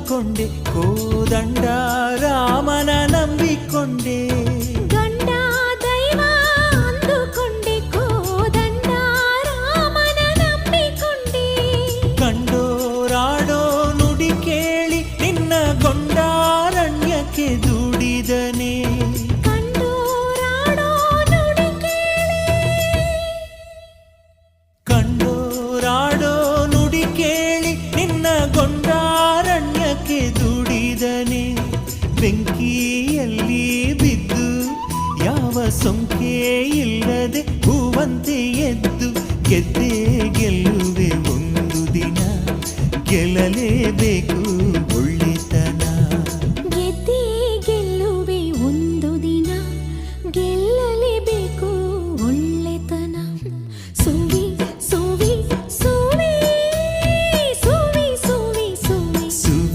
ಅಂದುಕೊಂಡೆ ಕೋದಂಡ ರಾಮನ ನಂಬಿಕೊಂಡೆ ಗಂಡ ದೈವ ಅಂದುಕೊಂಡೆ ಕೋದಂಡ ರಾಮನ ನಂಬಿಕೊಂಡೆ ಕಂಡೋರಾಡೋ ನುಡಿ ಕೇಳಿ ನಿನ್ನ ಗೊಂಡಾರಣ್ಯಕ್ಕೆ ದುಡಿದನೆ ಕಂಡೋರಾಡೋ ನುಡಿ ಕಂಡೋರಾಡೋ ನುಡಿ ಕೇಳಿ ನಿನ್ನ ಗೊಂಡಾರಣ್ಯಕ್ಕೆ ದುಡಿದನೆ ಬೆಂಕಿಯಲ್ಲಿ ಬಿದ್ದು ಯಾವ ಸೊಂಕೆ ಇಲ್ಲದೆ ಹೂವಂತೆ ಎದ್ದು ಗೆದ್ದೆ ಗೆಲ್ಲುವೆ ಒಂದು ದಿನ ಗೆಲ್ಲಲೇಬೇಕು